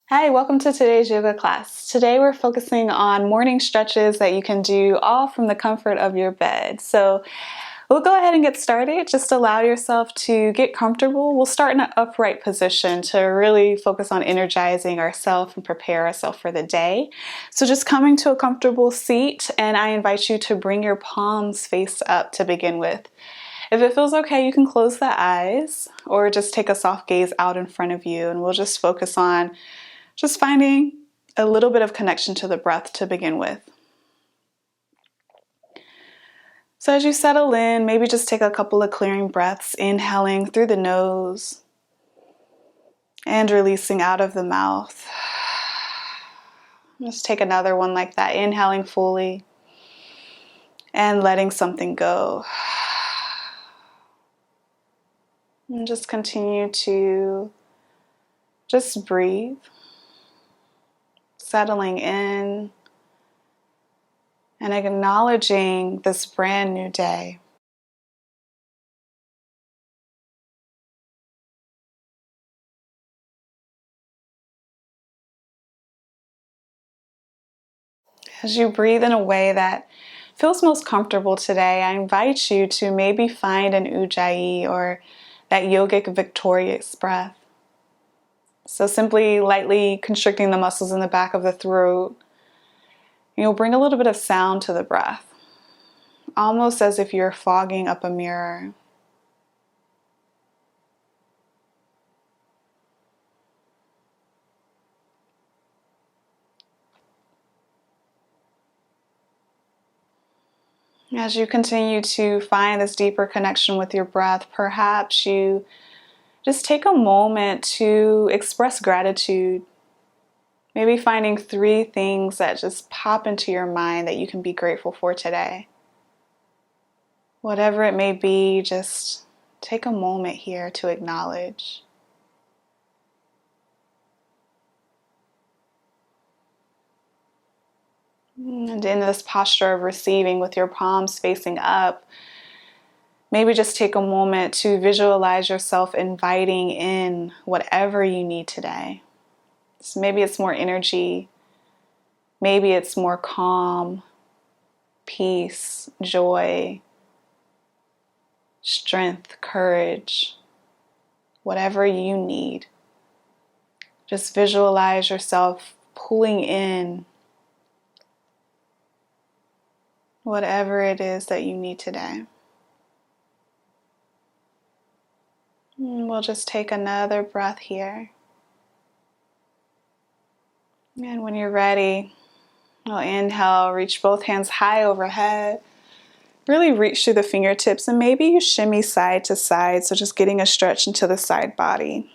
Hi, welcome to today's yoga class. Today we're focusing on morning stretches that you can do all from the comfort of your bed. So we'll go ahead and get started. Just allow yourself to get comfortable. We'll start in an upright position to really focus on energizing ourselves and prepare ourselves for the day. So just coming to a comfortable seat, and I invite you to bring your palms face up to begin with. If it feels okay, you can close the eyes or just take a soft gaze out in front of you, and we'll just focus on just finding a little bit of connection to the breath to begin with. So as you settle in, maybe just take a couple of clearing breaths, inhaling through the nose and releasing out of the mouth. Just take another one like that, inhaling fully and letting something go. And just continue to just breathe. Settling in and acknowledging this brand new day. As you breathe in a way that feels most comfortable today, I invite you to maybe find an ujjayi or that yogic victorious breath. So simply lightly constricting the muscles in the back of the throat. You'll bring a little bit of sound to the breath, almost as if you're fogging up a mirror. As you continue to find this deeper connection with your breath, perhaps you just take a moment to express gratitude. Maybe finding 3 things that just pop into your mind that you can be grateful for today. Whatever it may be, just take a moment here to acknowledge. And in this posture of receiving with your palms facing up, maybe just take a moment to visualize yourself inviting in whatever you need today. So maybe it's more energy, maybe it's more calm, peace, joy, strength, courage, whatever you need. Just visualize yourself pulling in whatever it is that you need today. And we'll just take another breath here. And when you're ready, we'll inhale, reach both hands high overhead. Really reach through the fingertips, and maybe you shimmy side to side, so just getting a stretch into the side body.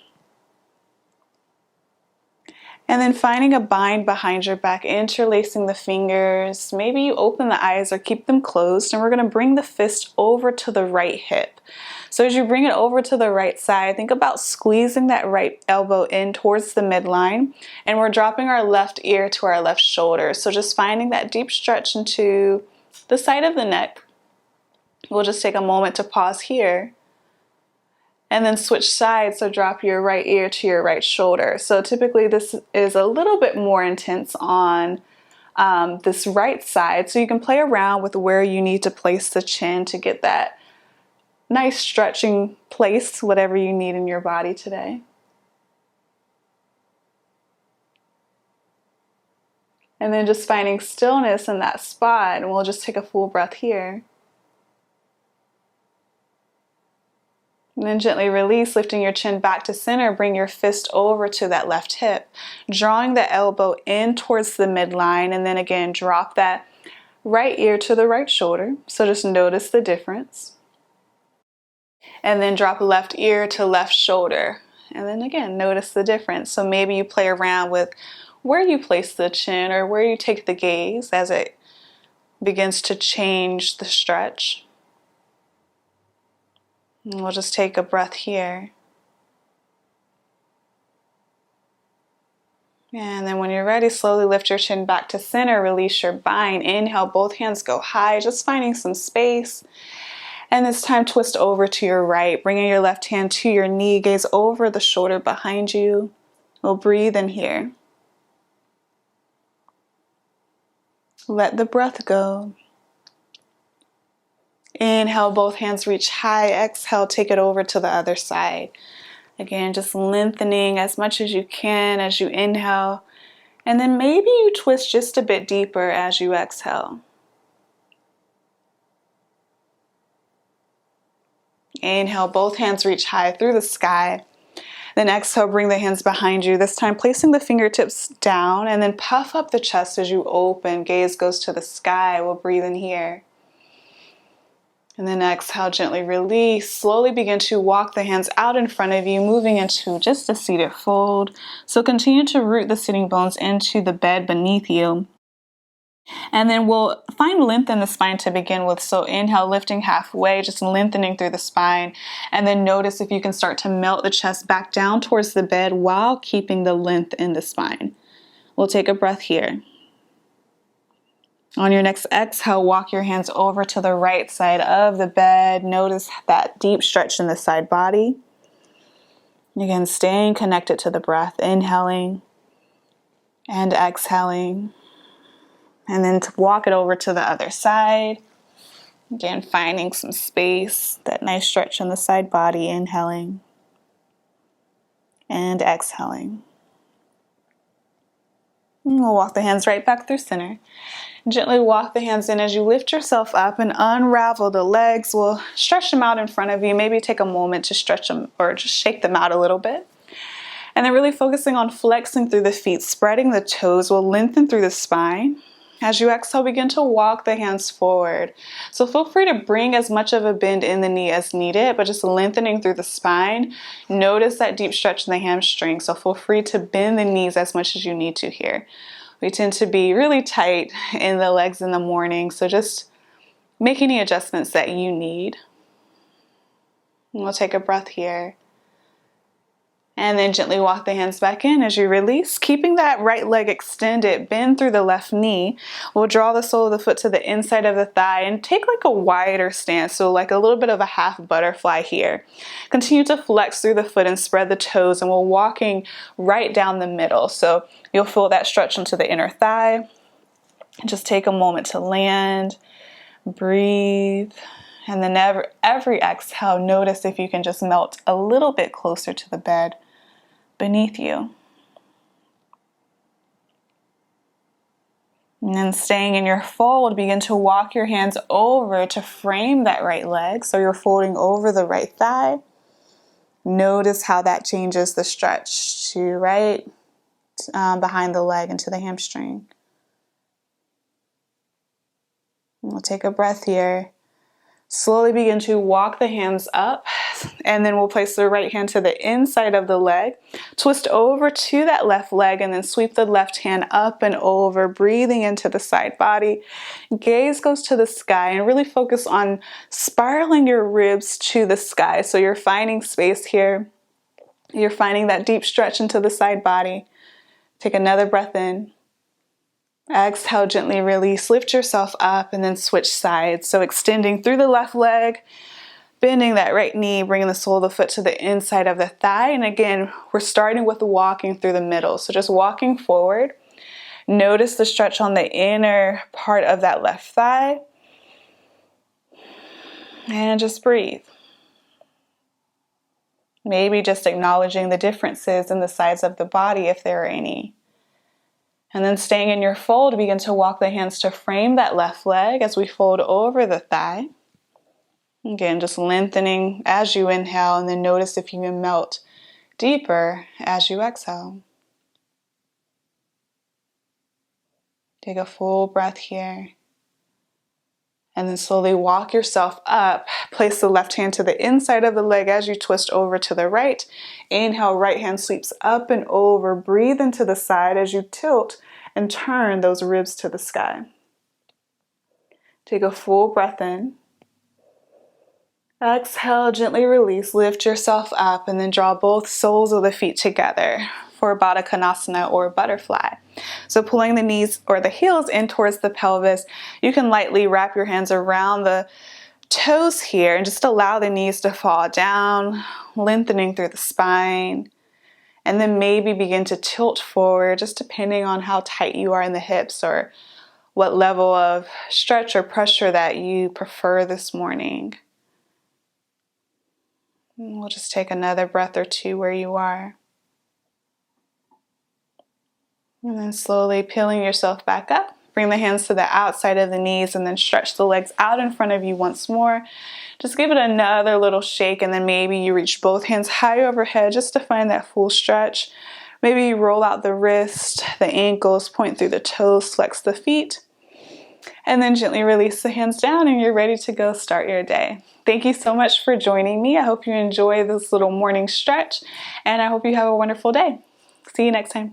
And then finding a bind behind your back, interlacing the fingers. Maybe you open the eyes or keep them closed, and we're going to bring the fist over to the right hip. So as you bring it over to the right side, think about squeezing that right elbow in towards the midline, and we're dropping our left ear to our left shoulder. So just finding that deep stretch into the side of the neck. We'll just take a moment to pause here. And then switch sides, so drop your right ear to your right shoulder. So typically this is a little bit more intense on this right side, so you can play around with where you need to place the chin to get that nice stretching place, whatever you need in your body today. And then just finding stillness in that spot, and we'll just take a full breath here. And then gently release, lifting your chin back to center. Bring your fist over to that left hip, drawing the elbow in towards the midline, and then again drop that right ear to the right shoulder. So just notice the difference. And then drop left ear to left shoulder. And then again, notice the difference. So maybe you play around with where you place the chin or where you take the gaze as it begins to change the stretch. And we'll just take a breath here. And then when you're ready, slowly lift your chin back to center, release your bind. Inhale, both hands go high, just finding some space. And this time twist over to your right, bringing your left hand to your knee, gaze over the shoulder behind you. We'll breathe in here. Let the breath go. Inhale, both hands reach high. Exhale, take it over to the other side. Again, just lengthening as much as you can as you inhale. And then maybe you twist just a bit deeper as you exhale. Inhale, both hands reach high through the sky. Then exhale, bring the hands behind you. This time placing the fingertips down and then puff up the chest as you open. Gaze goes to the sky. We'll breathe in here. And then exhale, gently release. Slowly begin to walk the hands out in front of you, moving into just a seated fold. So continue to root the sitting bones into the bed beneath you. And then we'll find length in the spine to begin with. So inhale, lifting halfway, just lengthening through the spine. And then notice if you can start to melt the chest back down towards the bed while keeping the length in the spine. We'll take a breath here. On your next exhale, walk your hands over to the right side of the bed. Notice that deep stretch in the side body. Again, staying connected to the breath, inhaling and exhaling. And then to walk it over to the other side. Again, finding some space, that nice stretch in the side body, inhaling and exhaling. And we'll walk the hands right back through center. Gently walk the hands in as you lift yourself up and unravel the legs. We'll stretch them out in front of you. Maybe take a moment to stretch them or just shake them out a little bit. And then really focusing on flexing through the feet, spreading the toes. We'll lengthen through the spine. As you exhale, begin to walk the hands forward. So feel free to bring as much of a bend in the knee as needed, but just lengthening through the spine. Notice that deep stretch in the hamstring. So feel free to bend the knees as much as you need to here. We tend to be really tight in the legs in the morning, so just make any adjustments that you need. And we'll take a breath here. And then gently walk the hands back in as you release, keeping that right leg extended, bend through the left knee. We'll draw the sole of the foot to the inside of the thigh and take like a wider stance, so like a little bit of a half butterfly here. Continue to flex through the foot and spread the toes, and we're walking right down the middle. So you'll feel that stretch into the inner thigh. Just take a moment to land, breathe. And then every exhale, notice if you can just melt a little bit closer to the bed beneath you. And then staying in your fold, begin to walk your hands over to frame that right leg. So you're folding over the right thigh. Notice how that changes the stretch to right behind the leg into the hamstring. And we'll take a breath here. Slowly begin to walk the hands up, and then we'll place the right hand to the inside of the leg. Twist over to that left leg and then sweep the left hand up and over, breathing into the side body. Gaze goes to the sky and really focus on spiraling your ribs to the sky. So you're finding space here. You're finding that deep stretch into the side body. Take another breath in. Exhale, gently release, lift yourself up and then switch sides. So extending through the left leg, bending that right knee, bringing the sole of the foot to the inside of the thigh. And again, we're starting with walking through the middle. So just walking forward. Notice the stretch on the inner part of that left thigh. And just breathe. Maybe just acknowledging the differences in the size of the body if there are any. And then staying in your fold, begin to walk the hands to frame that left leg as we fold over the thigh. Again, just lengthening as you inhale, and then notice if you can melt deeper as you exhale. Take a full breath here. And then slowly walk yourself up. Place the left hand to the inside of the leg as you twist over to the right. Inhale, right hand sweeps up and over. Breathe into the side as you tilt and turn those ribs to the sky. Take a full breath in. Exhale, gently release. Lift yourself up and then draw both soles of the feet together for Baddha Konasana or butterfly. So pulling the knees or the heels in towards the pelvis, you can lightly wrap your hands around the toes here and just allow the knees to fall down, lengthening through the spine. And then maybe begin to tilt forward, just depending on how tight you are in the hips or what level of stretch or pressure that you prefer this morning. And we'll just take another breath or two where you are. And then slowly peeling yourself back up. Bring the hands to the outside of the knees and then stretch the legs out in front of you once more. Just give it another little shake, and then maybe you reach both hands high overhead just to find that full stretch. Maybe you roll out the wrist, the ankles, point through the toes, flex the feet, and then gently release the hands down, and you're ready to go start your day. Thank you so much for joining me. I hope you enjoy this little morning stretch, and I hope you have a wonderful day. See you next time.